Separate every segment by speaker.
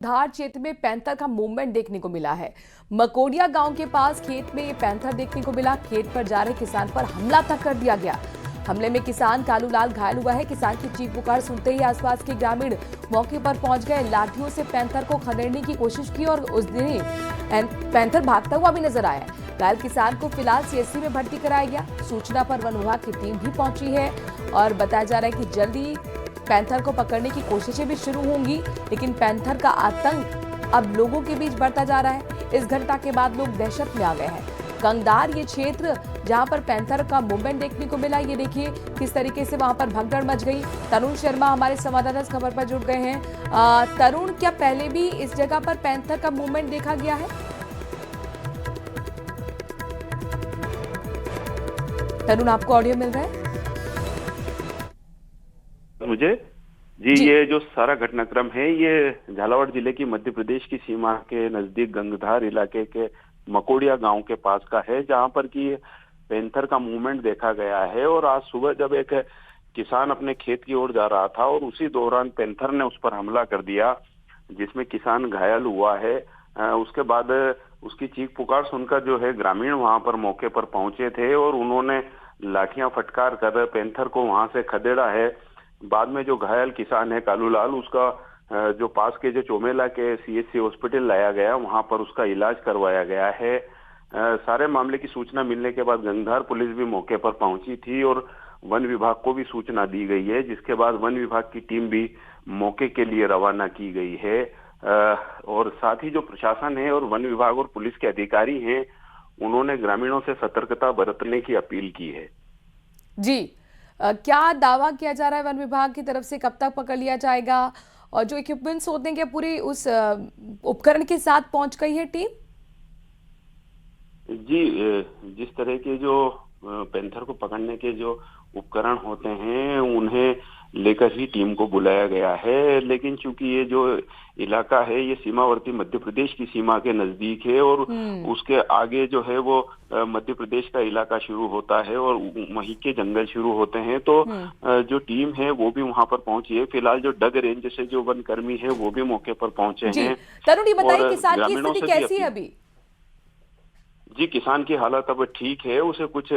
Speaker 1: धार क्षेत्र में पैंथर का मूवमेंट देखने को मिला है। मकोडिया गांव के पास खेत में ये पैंथर देखने को मिला। खेत पर जा रहे किसान पर हमला तक कर दिया गया। हमले में किसान कालूलाल घायल हुआ है। किसान की चीख पुकार सुनते ही आसपास के ग्रामीण मौके पर पहुंच गए। लाठियों से पैंथर को खदेड़ने की कोशिश की और उस दिन ही पैंथर भागता हुआ भी नजर आया। घायल किसान को फिलहाल सीएचसी में भर्ती कराया गया। सूचना पर वन विभाग की टीम भी पहुंची है और बताया जा रहा है कि जल्दी पैंथर को पकड़ने की कोशिशें भी शुरू होंगी, लेकिन पैंथर का आतंक अब लोगों के बीच बढ़ता जा रहा है। इस घटना के बाद लोग दहशत में आ गए हैं। कंगदार ये क्षेत्र जहां पर पैंथर का मूवमेंट देखने को मिला, ये देखिए किस तरीके से वहां पर भगदड़ मच गई। तरुण शर्मा हमारे संवाददाता इस खबर पर जुड़ गए हैं। तरुण, क्या पहले भी इस जगह पर पैंथर का मूवमेंट देखा गया है? तरुण, आपको ऑडियो मिल रहा है?
Speaker 2: मुझे जी, ये जो सारा घटनाक्रम है ये झालावाड़ जिले की मध्य प्रदेश की सीमा के नजदीक गंगधार इलाके के मकोडिया गांव के पास का है, जहां पर कि पैंथर का मूवमेंट देखा गया है। और आज सुबह जब एक किसान अपने खेत की ओर जा रहा था और उसी दौरान पैंथर ने उस पर हमला कर दिया, जिसमें किसान घायल हुआ है। उसके बाद उसकी चीख पुकार सुनकर जो है ग्रामीण वहां पर मौके पर पहुंचे थे और उन्होंने लाठियां फटकार कर पैंथर को वहां से खदेड़ा है। बाद में जो घायल किसान है कालूलाल, उसका जो पास के जो चोमेला के सीएचसी हॉस्पिटल लाया गया, वहां पर उसका इलाज करवाया गया है। सारे मामले की सूचना मिलने के बाद गंगधार पुलिस भी मौके पर पहुंची थी और वन विभाग को भी सूचना दी गई है, जिसके बाद वन विभाग की टीम भी मौके के लिए रवाना की गई है। और साथ ही जो प्रशासन है और वन विभाग और पुलिस के अधिकारी हैं, उन्होंने ग्रामीणों से सतर्कता बरतने की अपील की है।
Speaker 1: जी, क्या दावा किया जा रहा है वन विभाग की तरफ से, कब तक पकड़ लिया जाएगा? और जो इक्विपमेंट्स होते हैं, क्या पूरी उस उपकरण के साथ पहुंच गई है टीम?
Speaker 2: जी, जिस तरह के जो पैंथर को पकड़ने के जो उपकरण होते हैं उन्हें लेकर ही टीम को बुलाया गया है, लेकिन चूंकि ये जो इलाका है ये सीमावर्ती मध्य प्रदेश की सीमा के नजदीक है और उसके आगे जो है वो मध्य प्रदेश का इलाका शुरू होता है और वहीं के जंगल शुरू होते हैं। तो जो टीम है वो भी वहां पर पहुंची है। फिलहाल जो डग रेंज से जो वन कर्मी है वो भी मौके पर पहुंचे
Speaker 1: जी,
Speaker 2: हैं
Speaker 1: तरुण, ये बताइए
Speaker 2: और
Speaker 1: किसान की
Speaker 2: ग्रामीणों
Speaker 1: स्थिति
Speaker 2: से भी
Speaker 1: कैसी है
Speaker 2: अपील।
Speaker 1: अभी?
Speaker 2: जी, किसान की हालत अब ठीक है। उसे कुछ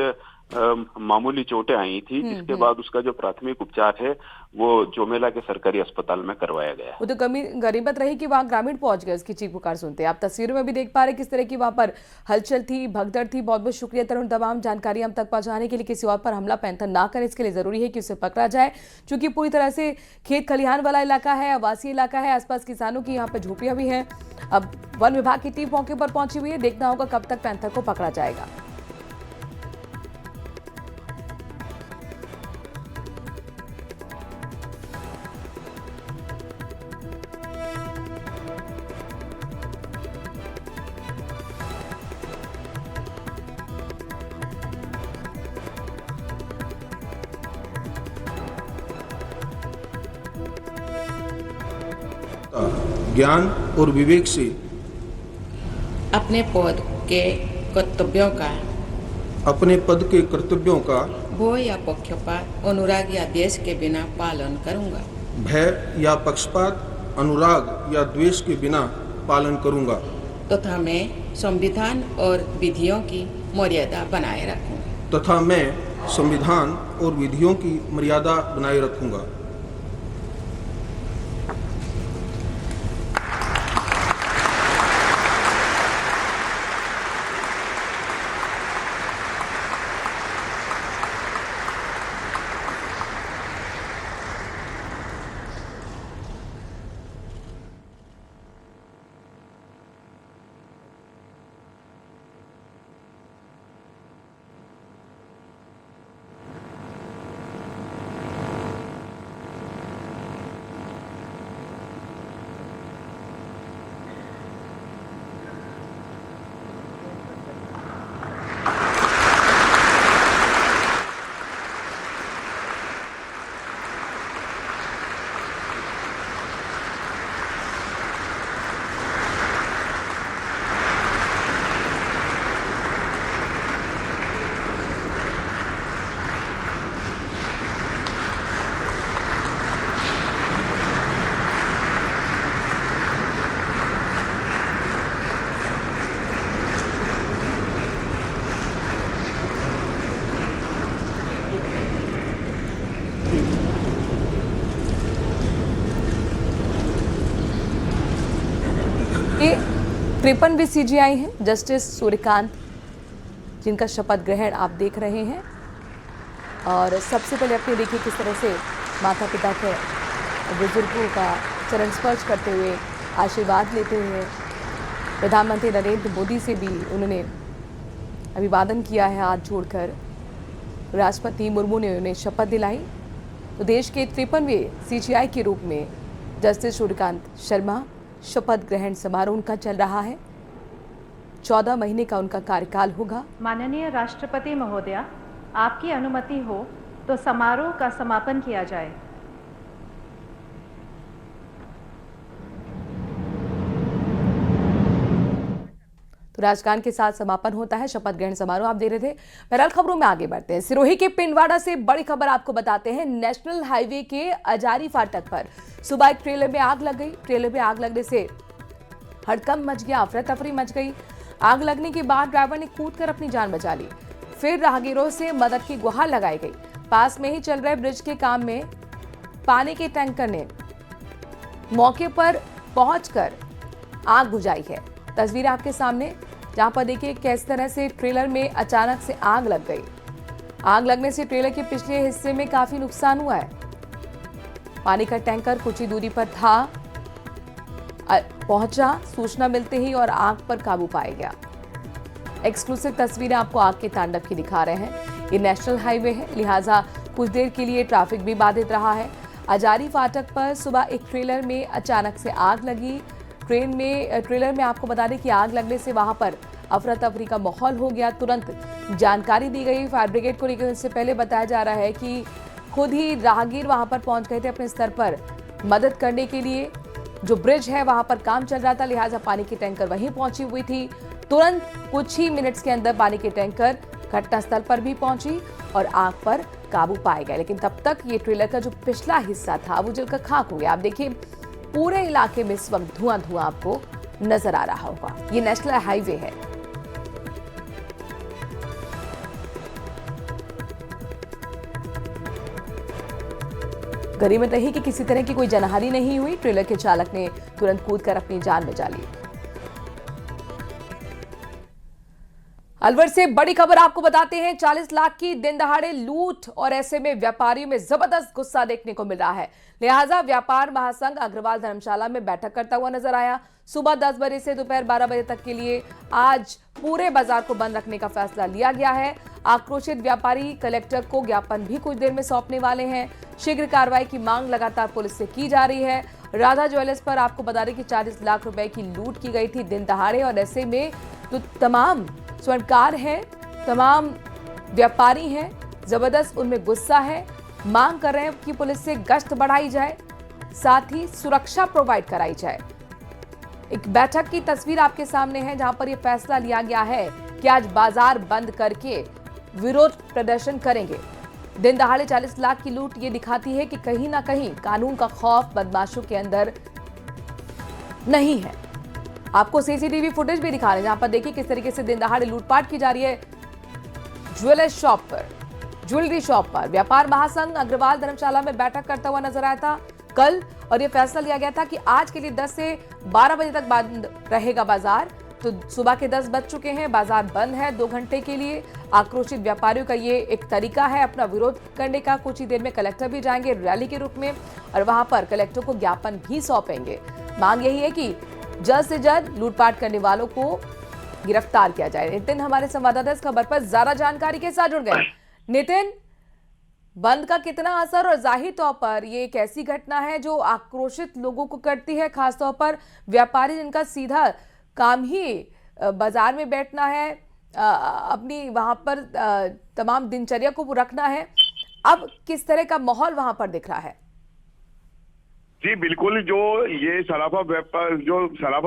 Speaker 2: मामूली चोटें आई थी, जिसके बाद उसका जो प्राथमिक उपचार है वो चोमेला के सरकारी अस्पताल में करवाया गया।
Speaker 1: वो तो गरीबत रही कि वहां ग्रामीण पहुंच गए उसकी चीख पुकार सुनते। आप तस्वीरों में भी देख पा रहे किस तरह की वहां पर हलचल थी, भगदड़ थी। बहुत बहुत शुक्रिया तरुण, तमाम जानकारी हम तक पहुंचाने के लिए। किसी और पर हमला पैंथर ना करें, इसके लिए जरूरी है कि उसे पकड़ा जाए, क्योंकि पूरी तरह से खेत खलिहान वाला इलाका है, आवासीय इलाका है, आसपास किसानों की यहाँ पर झोपड़ियां भी हैं। अब वन विभाग की टीम मौके पर पहुंची हुई है, देखना होगा कब तक पैंथर को पकड़ा जाएगा।
Speaker 3: ज्ञान और विवेक से
Speaker 4: अपने पद के कर्तव्यों का भय या पक्षपात, अनुराग या द्वेष के बिना पालन करूंगा।
Speaker 3: भय या पक्षपात, अनुराग या द्वेष के बिना पालन करूंगा
Speaker 4: तथा मैं संविधान और विधियों की मर्यादा बनाए रखूंगा।
Speaker 3: तथा मैं संविधान और विधियों की मर्यादा बनाए रखूंगा।
Speaker 1: ये 53वीं सीजीआई है जस्टिस सूर्यकांत, जिनका शपथ ग्रहण आप देख रहे हैं। और सबसे पहले अपने देखिए किस तरह से माता पिता के बुजुर्गों का चरण स्पर्श करते हुए आशीर्वाद लेते हुए प्रधानमंत्री नरेंद्र मोदी से भी उन्होंने अभिवादन किया है हाथ जोड़कर। राष्ट्रपति मुर्मू ने उन्हें शपथ दिलाई। तो देश के 53वें सीजीआई के रूप में जस्टिस सूर्यकांत शर्मा शपथ ग्रहण समारोह उनका चल रहा है। 14 महीने का उनका कार्यकाल होगा।
Speaker 5: माननीय राष्ट्रपति महोदया, आपकी अनुमति हो तो समारोह का समापन किया जाए।
Speaker 1: तो राजगान के साथ समापन होता है शपथ ग्रहण समारोह, आप दे रहे थे। बहरहाल खबरों में आगे बढ़ते हैं। सिरोही के पिंडवाड़ा से बड़ी खबर आपको बताते हैं। नेशनल हाईवे के अजारी फाटक पर सुबह एक ट्रेलर में आग लग गई। ट्रेलर में आग लगने से हड़कंप मच गया, अफरा तफरी मच गई। आग लगने के बाद ड्राइवर ने कूदकर अपनी जान बचा ली। फिर राहगीरों से मदद की गुहार लगाई गई। पास में ही चल रहे ब्रिज के काम में पानी के टैंकर ने मौके पर पहुंचकर आग बुझाई है। तस्वीर आपके सामने, जहां पर देखिए किस तरह से ट्रेलर में अचानक से आग लग गई। आग लगने से ट्रेलर के पिछले हिस्से में काफी नुकसान हुआ है। पानी का टैंकर कुछ ही दूरी पर था, पहुंचा सूचना मिलते ही और आग पर काबू पाया गया। एक्सक्लूसिव तस्वीरें आपको आग के तांडव की दिखा रहे हैं। ये नेशनल हाईवे है, लिहाजा कुछ देर के लिए ट्रैफिक भी बाधित रहा है। अजारी फाटक पर सुबह एक ट्रेलर में अचानक से आग लगी। ट्रेलर में आपको बता दें कि आग लगने से वहां पर अफरा तफरी का माहौल हो गया। तुरंत जानकारी दी गई फायर ब्रिगेड को, लेकिन इससे पहले बताया जा रहा है कि खुद ही राहगीर वहां पर पहुंच गए थे अपने स्तर पर मदद करने के लिए। जो ब्रिज है वहां पर काम चल रहा था, लिहाजा पानी की टैंकर वहीं पहुंची हुई थी। तुरंत कुछ ही मिनट्स के अंदर पानी की टैंकर घटनास्थल पर भी पहुंची और आग पर काबू पाया गया। लेकिन तब तक ये ट्रेलर का जो पिछला हिस्सा था वो जलकर खाक हो गया। आप देखिए पूरे इलाके में इस वक्त धुआं धुआं आपको नजर आ रहा होगा। ये नेशनल हाईवे है। गरीब रही कि किसी तरह की कोई जनहानि नहीं हुई। ट्रेलर के चालक ने तुरंत कूदकर अपनी जान बचा ली। अलवर से बड़ी खबर आपको बताते हैं। 40 लाख की दिन दहाड़े लूट और ऐसे में व्यापारियों में जबरदस्त गुस्सा देखने को मिल रहा है। लिहाजा व्यापार महासंघ अग्रवाल धर्मशाला में बैठक करता हुआ नजर आया। सुबह 10 बजे से दोपहर 12 बजे तक के लिए आज पूरे बाजार को बंद रखने का फैसला लिया गया है। आक्रोशित व्यापारी कलेक्टर को ज्ञापन भी कुछ देर में सौंपने वाले हैं। शीघ्र कार्रवाई की मांग लगातार पुलिस से की जा रही है। राधा ज्वेलर्स पर आपको बता दें कि 40 लाख रुपए की लूट की गई थी दिन दहाड़े, और ऐसे में तो तमाम स्वर्णकार हैं, तमाम व्यापारी हैं, जबरदस्त उनमें गुस्सा है। मांग कर रहे हैं कि पुलिस से गश्त बढ़ाई जाए, साथ ही सुरक्षा प्रोवाइड कराई जाए। एक बैठक की तस्वीर आपके सामने है जहां पर यह फैसला लिया गया है कि आज बाजार बंद करके विरोध प्रदर्शन करेंगे। दिन दहाड़े 40 लाख की लूट ये दिखाती है कि कहीं ना कहीं कानून का खौफ बदमाशों के अंदर नहीं है। आपको सीसीटीवी फुटेज भी दिखा रहे हैं जहां पर देखिए किस तरीके से दिन दहाड़े लूटपाट की जा रही है। ज्वेलरी शॉप पर व्यापार महासंघ अग्रवाल धर्मशाला में बैठक करता हुआ नजर आया था कल, और यह फैसला लिया गया था कि आज के लिए 10 से 12 बजे तक बंद रहेगा बाजार। तो सुबह के 10 बज चुके हैं, बाजार बंद है 2 घंटे के लिए। आक्रोशित व्यापारियों का ये एक तरीका है अपना विरोध करने का। कुछ ही देर में कलेक्टर भी जाएंगे रैली के रूप में और वहां पर कलेक्टर को ज्ञापन भी सौंपेंगे। मांग यही है कि जल्द से जल्द लूटपाट करने वालों को गिरफ्तार किया जाए। नितिन हमारे संवाददाता इस खबर पर ज्यादा जानकारी के साथ जुड़ गए। नितिन, बंद का कितना असर, और जाहिर तौर पर ये एक ऐसी घटना है जो आक्रोशित लोगों को करती है, खासतौर पर व्यापारी जिनका सीधा काम ही बाजार में बैठना है, अपनी वहां पर तमाम दिनचर्या को रखना है। अब किस तरह का माहौल वहां पर दिख रहा है?
Speaker 6: जी बिल्कुल, जो ये सराफा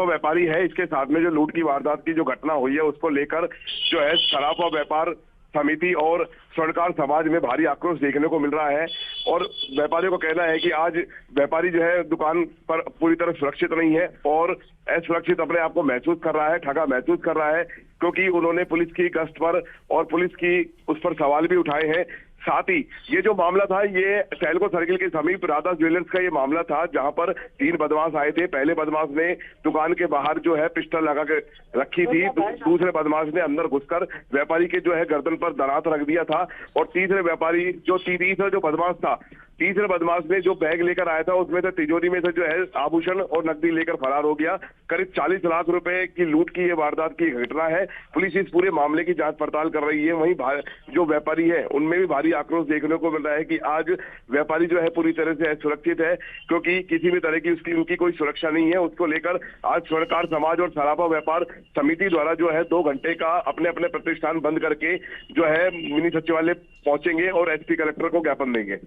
Speaker 6: व्यापारी है, इसके साथ में जो लूट की वारदात की जो घटना हुई है उसको लेकर जो है सराफा व्यापार समिति और स्वर्णकार समाज में भारी आक्रोश देखने को मिल रहा है। और व्यापारियों का कहना है कि आज व्यापारी जो है दुकान पर पूरी तरह सुरक्षित नहीं है और असुरक्षित अपने आप को महसूस कर रहा है, ठगा महसूस कर रहा है, क्योंकि उन्होंने पुलिस की गश्त पर और पुलिस की उस पर सवाल भी उठाए हैं। साथ ही ये जो मामला था, ये सैलको सर्किल के समीप राधा ज्वेलर्स का ये मामला था, जहां पर 3 बदमाश आए थे। पहले बदमाश ने दुकान के बाहर जो है पिस्टल लगा के रखी थी, दूसरे बदमाश ने अंदर घुसकर व्यापारी के जो है गर्दन पर दरात रख दिया था, और तीसरा जो बदमाश था, तीसरे बदमाश ने जो बैग लेकर आया था उसमें से तिजोरी में से जो है आभूषण और नकदी लेकर फरार हो गया। करीब 40 लाख रुपए की लूट की ये वारदात की घटना है। पुलिस इस पूरे मामले की जांच पड़ताल कर रही है। वहीं जो व्यापारी है उनमें भी भारी आक्रोश देखने को मिल रहा है कि आज व्यापारी जो है पूरी तरह से सुरक्षित है, क्योंकि किसी भी तरह की उनकी कोई सुरक्षा नहीं है। उसको लेकर आज स्वर्णकार समाज और सराफा व्यापार समिति द्वारा जो है 2 घंटे का अपने अपने प्रतिष्ठान बंद करके जो है मिनी सचिवालय पहुंचेंगे और एसपी कलेक्टर को ज्ञापन देंगे।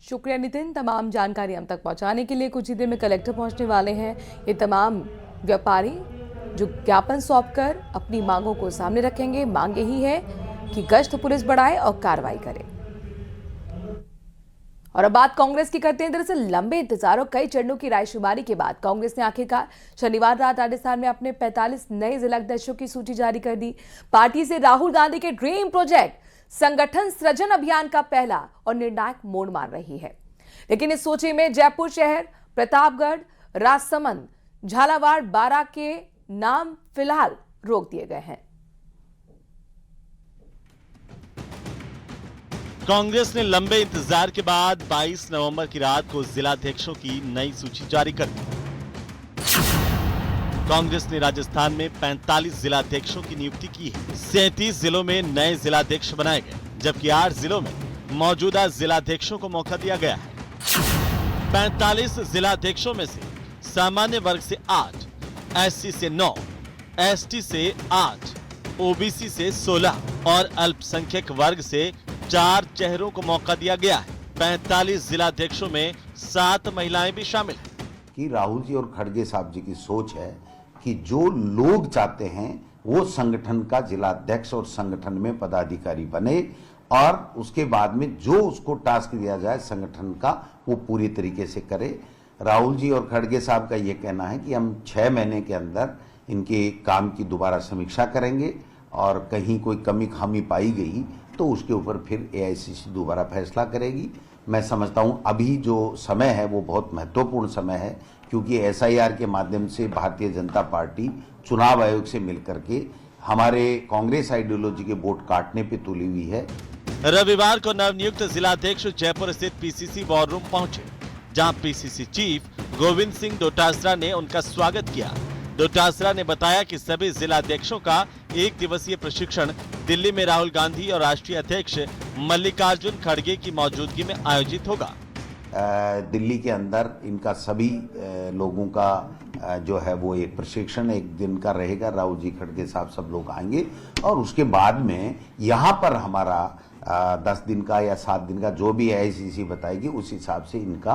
Speaker 1: शुक्रिया नितिन, तमाम जानकारी हम तक पहुंचाने के लिए। कुछ ही देर में कलेक्टर पहुंचने वाले हैं। ये तमाम व्यापारी जो ज्ञापन सौंपकर अपनी मांगों को सामने रखेंगे। मांग यही है कि गश्त पुलिस बढ़ाए और कार्रवाई करे। और अब बात कांग्रेस की करते हैं। दरअसल लंबे इंतजार और कई चरणों की रायशुमारी के बाद कांग्रेस ने आखिरकार शनिवार रात राजस्थान में अपने 45 नए जिला अध्यक्षों की सूची जारी कर दी। पार्टी से राहुल गांधी के ड्रीम प्रोजेक्ट संगठन सृजन अभियान का पहला और निर्णायक मोड़ मार रही है। लेकिन इस सूची में जयपुर शहर, प्रतापगढ़, राजसमंद, झालावाड़, बारां के नाम फिलहाल रोक दिए गए हैं।
Speaker 7: कांग्रेस ने लंबे इंतजार के बाद 22 नवंबर की रात को जिलाध्यक्षों की नई सूची जारी कर दी। कांग्रेस ने राजस्थान में 45 जिलाध्यक्षों की नियुक्ति की है। 37 जिलों में नए जिलाध्यक्ष बनाए गए, जबकि 8 जिलों में मौजूदा जिलाध्यक्षों को मौका दिया गया है। 45 जिलाध्यक्षों में से सामान्य वर्ग से 8, एससी से 9, एसटी से 8, ओबीसी से 16 और अल्पसंख्यक वर्ग से 4 चेहरों को मौका दिया गया है। 45 जिलाध्यक्षों में 7 महिलाएं भी शामिल हैं।
Speaker 8: कि राहुल जी और खड़गे साहब जी की सोच है कि जो लोग चाहते हैं वो संगठन का जिलाध्यक्ष और संगठन में पदाधिकारी बने, और उसके बाद में जो उसको टास्क दिया जाए संगठन का वो पूरी तरीके से करे। राहुल जी और खड़गे साहब का ये कहना है कि हम 6 महीने के अंदर इनके काम की दोबारा समीक्षा करेंगे, और कहीं कोई कमी खामी पाई गई तो उसके ऊपर फिर एआईसीसी दोबारा फैसला करेगी। मैं समझता हूं अभी जो समय है वो बहुत महत्वपूर्ण समय है, क्योंकि एसआईआर के माध्यम से भारतीय जनता पार्टी चुनाव आयोग से मिलकर के हमारे कांग्रेस आइडियोलॉजी के वोट काटने पे तुली हुई है।
Speaker 7: रविवार को नवनियुक्त जिलाध्यक्ष जयपुर स्थित पीसीसी वॉर रूम पहुंचे, जहां पीसीसी चीफ गोविंद सिंह डोटासरा ने उनका स्वागत किया। डोटासरा ने बताया कि सभी जिलाध्यक्षों का 1 दिवसीय प्रशिक्षण दिल्ली में राहुल गांधी और राष्ट्रीय अध्यक्ष मल्लिकार्जुन खड़गे की मौजूदगी में आयोजित होगा।
Speaker 8: दिल्ली के अंदर इनका सभी लोगों का जो है वो एक प्रशिक्षण 1 दिन का रहेगा। राहुल जी, खड़गे साहब सब लोग आएंगे, और उसके बाद में यहाँ पर हमारा 10 दिन का या 7 दिन का जो भी एआईसीसी बताएगी उस हिसाब से इनका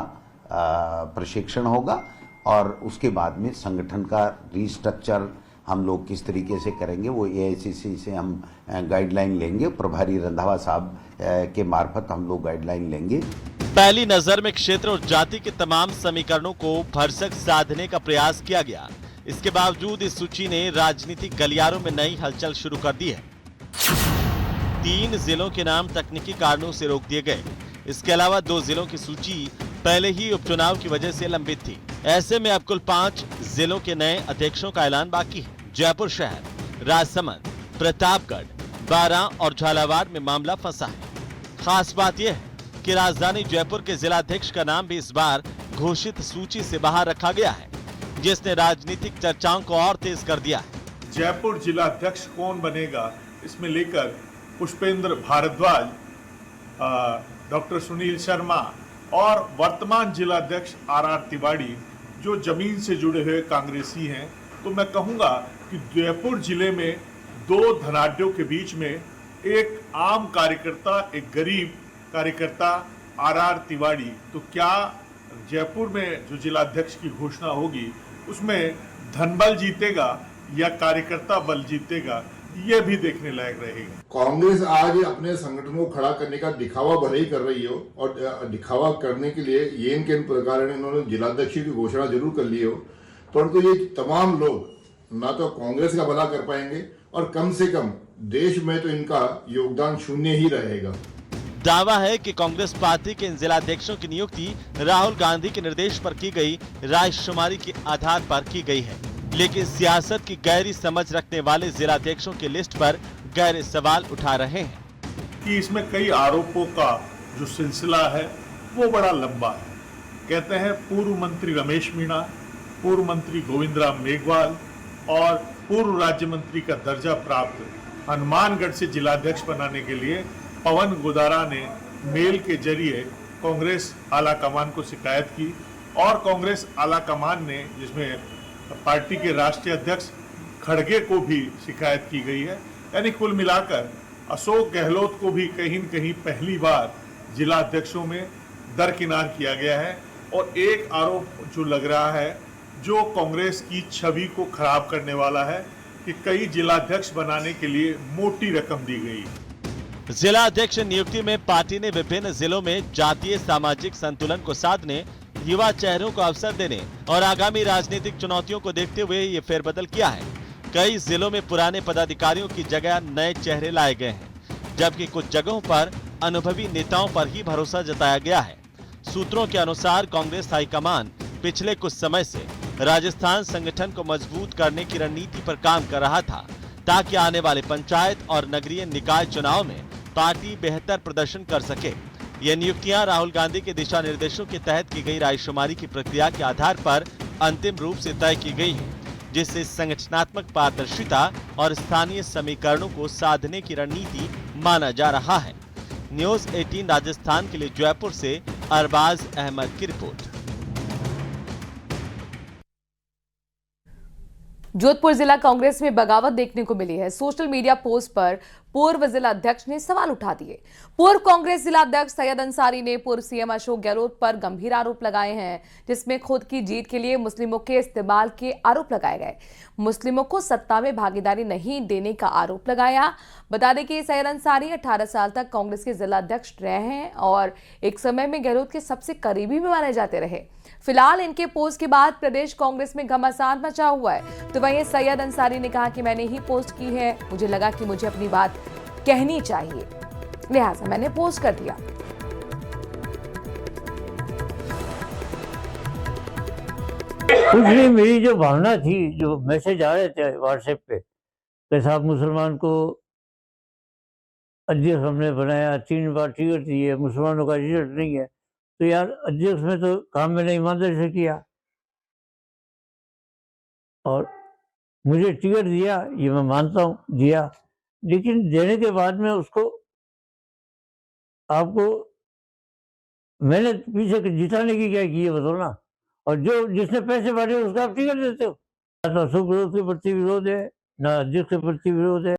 Speaker 8: प्रशिक्षण होगा। और उसके बाद में संगठन का रिस्ट्रक्चर हम लोग किस तरीके से करेंगे वो एआईसीसी से हम गाइडलाइन लेंगे। प्रभारी रंधावा साहब के मार्फत हम लोग गाइडलाइन लेंगे।
Speaker 7: पहली नजर में क्षेत्र और जाति के तमाम समीकरणों को भरसक साधने का प्रयास किया गया। इसके बावजूद इस सूची ने राजनीतिक गलियारों में नई हलचल शुरू कर दी है। 3 जिलों के नाम तकनीकी कारणों से रोक दिए गए। इसके अलावा 2 जिलों की सूची पहले ही उपचुनाव की वजह से लंबित थी। ऐसे में अब कुल 5 जिलों के नए अध्यक्षों का ऐलान बाकी है। जयपुर शहर, राजसमंद, प्रतापगढ़, बारां और झालावाड़ में मामला फंसा है। खास बात यह है कि राजधानी जयपुर के जिलाध्यक्ष का नाम भी इस बार घोषित सूची से बाहर रखा गया है, जिसने राजनीतिक चर्चाओं को और तेज कर दिया है।
Speaker 9: जयपुर जिलाध्यक्ष कौन बनेगा, इसमें लेकर पुष्पेंद्र भारद्वाज, डॉक्टर सुनील शर्मा और वर्तमान जिलाध्यक्ष आर तिवारी जो जमीन से जुड़े हुए कांग्रेसी हैं, तो मैं कहूंगा कि जयपुर जिले में 2 धनाढ्यों के बीच में एक आम कार्यकर्ता, एक गरीब कार्यकर्ता आर तिवारी, तो क्या जयपुर में जो जिलाध्यक्ष की घोषणा होगी उसमें धनबल जीतेगा या कार्यकर्ता बल जीतेगा, ये भी देखने लायक रहेगा।
Speaker 10: कांग्रेस आज अपने संगठन को खड़ा करने का दिखावा भले ही कर रही हो, और दिखावा करने के लिए ये के प्रकार इन्होंने जिलाध्यक्ष की घोषणा जरूर कर ली हो, परंतु ये तमाम लोग ना तो कांग्रेस का भला कर पाएंगे और कम से कम देश में तो इनका योगदान शून्य ही रहेगा।
Speaker 7: दावा है कि कांग्रेस पार्टी के इन जिलाध्यक्षों की नियुक्ति राहुल गांधी के निर्देश पर की गई रायशुमारी के आधार पर की गई है, लेकिन सियासत की गहरी समझ रखने वाले जिलाध्यक्षों की लिस्ट पर गहरे सवाल उठा रहे हैं
Speaker 9: कि इसमें कई आरोपों का जो सिलसिला है वो बड़ा लंबा है। कहते हैं पूर्व मंत्री रमेश मीणा, पूर्व मंत्री गोविंदराम मेघवाल और पूर्व राज्य मंत्री का दर्जा प्राप्त हनुमानगढ़ से जिलाध्यक्ष बनाने के लिए पवन गोदारा ने मेल के जरिए कांग्रेस आला कमान को शिकायत की और कांग्रेस आला कमान ने, जिसमें पार्टी के राष्ट्रीय अध्यक्ष खड़गे को भी शिकायत की गई है। यानी कुल मिलाकर अशोक गहलोत को भी कहीं न कहीं पहली बार जिला अध्यक्षों में दरकिनार किया गया है। और एक आरोप जो लग रहा है, जो कांग्रेस की छवि को खराब करने वाला है, कि कई जिलाध्यक्ष बनाने के लिए मोटी रकम दी गई।
Speaker 7: जिला अध्यक्ष नियुक्ति में पार्टी ने विभिन्न जिलों में जातीय सामाजिक संतुलन को साधने, युवा चेहरों को अवसर देने और आगामी राजनीतिक चुनौतियों को देखते हुए ये फेरबदल किया है। कई जिलों में पुराने पदाधिकारियों की जगह नए चेहरे लाए गए हैं, जबकि कुछ जगहों पर अनुभवी नेताओं पर ही भरोसा जताया गया है। सूत्रों के अनुसार कांग्रेस हाईकमान पिछले कुछ समय से राजस्थान संगठन को मजबूत करने की रणनीति पर काम कर रहा था, ताकि आने वाले पंचायत और नगरीय निकाय चुनाव में पार्टी बेहतर प्रदर्शन कर सके। ये नियुक्तियां राहुल गांधी के दिशा निर्देशों के तहत की गई रायशुमारी की प्रक्रिया के आधार पर अंतिम रूप से तय की गई है, जिससे संगठनात्मक पारदर्शिता और स्थानीय समीकरणों को साधने की रणनीति माना जा रहा है। न्यूज़ 18 राजस्थान के लिए जयपुर से अरबाज अहमद की रिपोर्ट।
Speaker 1: जोधपुर जिला कांग्रेस में बगावत देखने को मिली है। सोशल मीडिया पोस्ट पर पूर्व जिला अध्यक्ष ने सवाल उठा दिए। पूर्व कांग्रेस जिला अध्यक्ष सैयद अंसारी ने पूर्व सीएम अशोक गहलोत पर गंभीर आरोप लगाए हैं, जिसमें खुद की जीत के लिए मुस्लिमों के इस्तेमाल के आरोप लगाए गए। मुस्लिमों को सत्ता में भागीदारी नहीं देने का आरोप लगाया। बता दें कि सैयद अंसारी 18 साल तक कांग्रेस के जिला अध्यक्ष रहे हैं और एक समय में गहलोत के सबसे करीबी भी माने जाते रहे। फिलहाल इनके पोस्ट के बाद प्रदेश कांग्रेस में घमासान मचा हुआ है। तो वहीं सैयद अंसारी ने कहा कि मैंने ही पोस्ट की है, मुझे लगा कि मुझे अपनी बात कहनी चाहिए, लिहाजा मैंने पोस्ट कर दिया।
Speaker 11: कुछ नहीं, मेरी जो भावना थी, जो मैसेज आ रहे थे व्हाट्सएप पे कि साहब मुसलमान को अध्यक्ष हमने बनाया, 3 बार टिकट दी है, मुसलमानों का रिजल्ट नहीं है, तो यार अध्यक्ष में तो काम मैंने ईमानदारी से किया और मुझे टिकट दिया, ये मैं मानता हूँ दिया, लेकिन देने के बाद में उसको आपको मैंने पीछे जिताने की क्या की है बताओ ना। और जो जिसने पैसे बांटे उसका आप टिकट देते हो। ना अशोक गहलोत के प्रति विरोध है, ना अध्यक्ष के प्रति विरोध है।